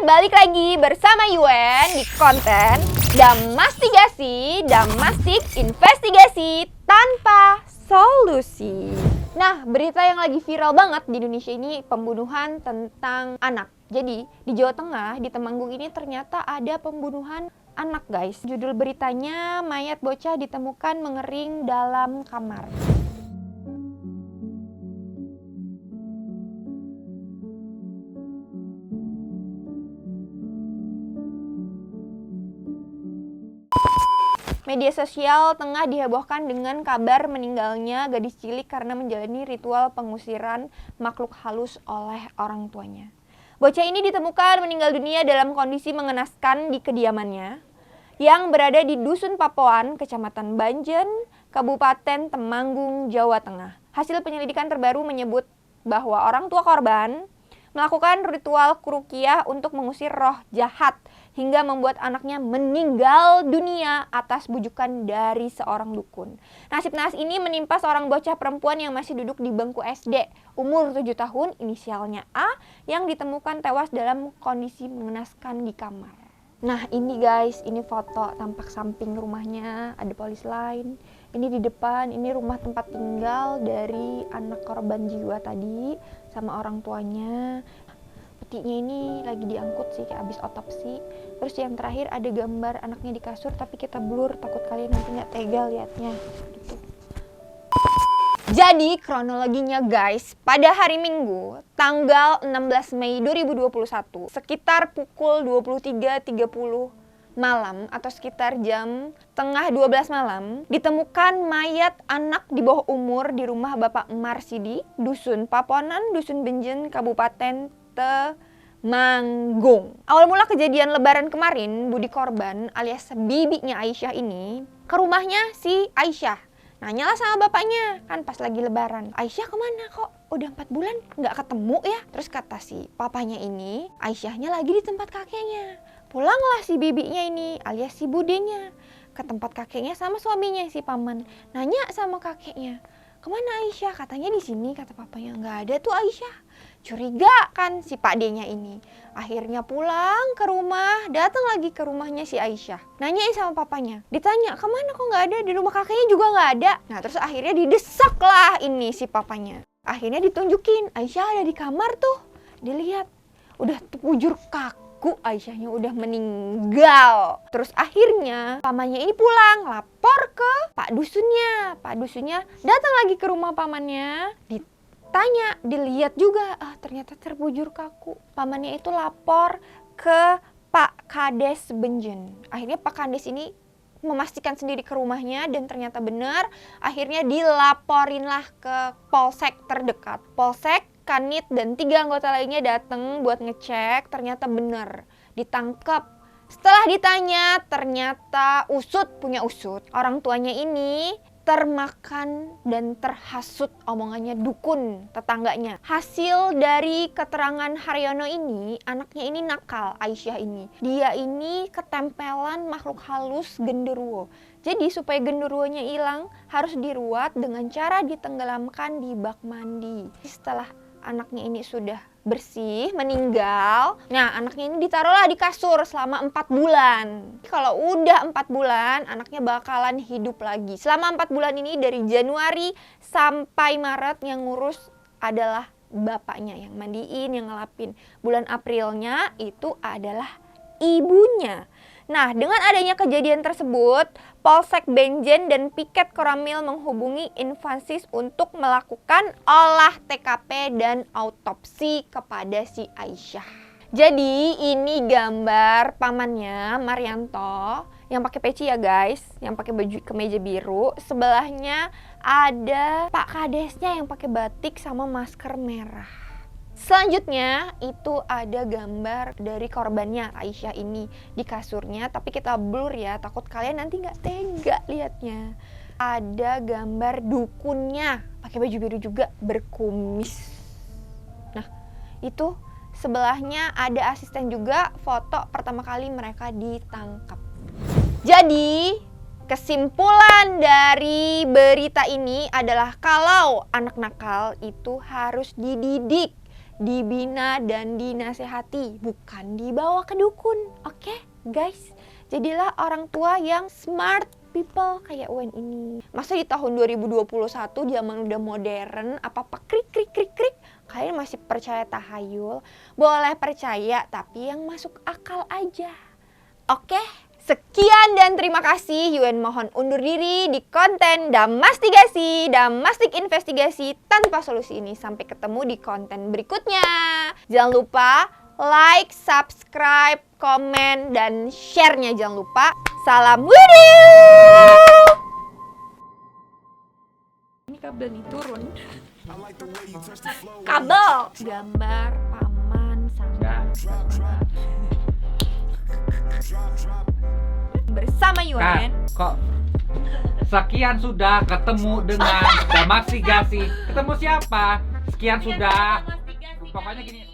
balik lagi bersama Yuen di konten Damastik Investigasi tanpa solusi. Nah, berita yang lagi viral banget di Indonesia ini pembunuhan tentang anak. Jadi, di Jawa Tengah, di Temanggung ini ternyata ada pembunuhan anak, guys. Judul beritanya, mayat bocah ditemukan mengering dalam kamar. Media sosial tengah dihebohkan dengan kabar meninggalnya gadis cilik karena menjalani ritual pengusiran makhluk halus oleh orang tuanya. Bocah ini ditemukan meninggal dunia dalam kondisi mengenaskan di kediamannya yang berada di Dusun Papoan, Kecamatan Banjen, Kabupaten Temanggung, Jawa Tengah. Hasil penyelidikan terbaru menyebut bahwa orang tua korban melakukan ritual ruqyah untuk mengusir roh jahat hingga membuat anaknya meninggal dunia atas bujukan dari seorang dukun. Nasib naas ini menimpa seorang bocah perempuan yang masih duduk di bangku SD, umur 7 tahun, inisialnya A, yang ditemukan tewas dalam kondisi mengenaskan di kamar. Nah ini guys, ini foto tampak samping rumahnya, ada polis lain. Ini di depan, ini rumah tempat tinggal dari anak korban jiwa tadi sama orang tuanya. Petinya ini lagi diangkut sih, kayak abis otopsi. Terus yang terakhir ada gambar anaknya di kasur, tapi kita blur, takut kalian nanti nggak tega liatnya gitu. Jadi kronologinya guys, pada hari Minggu tanggal 16 Mei 2021 sekitar pukul 23.30 malam atau sekitar jam tengah 12 malam ditemukan mayat anak di bawah umur di rumah Bapak Marsidi, Dusun Paponan, Dusun Benjen, Kabupaten Temanggung. Awal mula kejadian lebaran kemarin, budi korban alias bibinya Aisyah ini ke rumahnya si Aisyah. Nanyalah sama bapaknya, kan pas lagi lebaran, Aisyah kemana kok? Udah 4 bulan nggak ketemu ya? Terus kata si papanya ini, Aisyahnya lagi di tempat kakeknya. Pulanglah si bibinya ini alias si budenya ke tempat kakeknya sama suaminya si paman. Nanya sama kakeknya, kemana Aisyah? Katanya di sini, kata papanya. Nggak ada tuh Aisyah. Curiga kan si pak D-nya ini. Akhirnya pulang ke rumah, datang lagi ke rumahnya si Aisyah. Nanyain sama papanya. Ditanya, kemana kok nggak ada? Di rumah kakeknya juga nggak ada. Nah terus akhirnya didesak lah ini si papanya. Akhirnya ditunjukin, Aisyah ada di kamar tuh. Dilihat, udah bujur kaku, Aisyahnya udah meninggal. Terus akhirnya pamannya ini pulang, lapor ke Pak Dusunnya. Pak Dusunnya datang lagi ke rumah pamannya, ditanya, dilihat juga, ternyata terbujur kaku. Pamannya itu lapor ke Pak Kades Benjen. Akhirnya Pak Kades ini memastikan sendiri ke rumahnya dan ternyata benar. Akhirnya dilaporinlah ke polsek terdekat. Polsek, Kanit, dan 3 anggota lainnya datang buat ngecek, ternyata benar, ditangkap. Setelah ditanya, ternyata punya usut. Orang tuanya ini termakan dan terhasut omongannya dukun tetangganya. Hasil dari keterangan Haryono ini, anaknya ini nakal, Aisyah ini. Dia ini ketempelan makhluk halus genderuwo. Jadi supaya genderuwonya hilang, harus diruat dengan cara ditenggelamkan di bak mandi. Setelah anaknya ini sudah bersih, meninggal. Nah, anaknya ini ditaruhlah di kasur selama 4 bulan. Kalau udah 4 bulan, anaknya bakalan hidup lagi. Selama 4 bulan ini dari Januari sampai Maret yang ngurus adalah bapaknya, yang mandiin, yang ngelapin. Bulan Aprilnya itu adalah ibunya. Nah, dengan adanya kejadian tersebut, Polsek Benjen dan Piket Koramil menghubungi Infansis untuk melakukan olah TKP dan autopsi kepada si Aisyah. Jadi, ini gambar pamannya, Marianto, yang pakai peci ya guys, yang pakai baju kemeja biru. Sebelahnya ada Pak Kadesnya yang pakai batik sama masker merah. Selanjutnya itu ada gambar dari korbannya Aisyah ini di kasurnya, tapi kita blur ya, takut kalian nanti nggak tega liatnya. Ada gambar dukunnya pakai baju biru juga, berkumis. Nah itu sebelahnya ada asisten juga, foto pertama kali mereka ditangkap. Jadi kesimpulan dari berita ini adalah kalau anak nakal itu harus dididik dibina dan dinasehati, bukan dibawa ke dukun. Oke, guys? Jadilah orang tua yang smart people kayak Wen ini. Masa di tahun 2021 zaman udah modern, apa-apa krik krik krik krik, kalian masih percaya tahayul? Boleh percaya, tapi yang masuk akal aja. Oke? Sekian dan terima kasih. Yuen mohon undur diri di konten Damastigasi, Damastik Investigasi tanpa solusi ini. Sampai ketemu di konten berikutnya. Jangan lupa like, subscribe, komen, dan share-nya jangan lupa. Salam widiu! Ini kabel nih turun. Kabel! Gambar paman sama bersama Yuen. Kok sekian sudah ketemu dengan Damastigasi. Ketemu siapa? Sekian sudah. Pokoknya gini.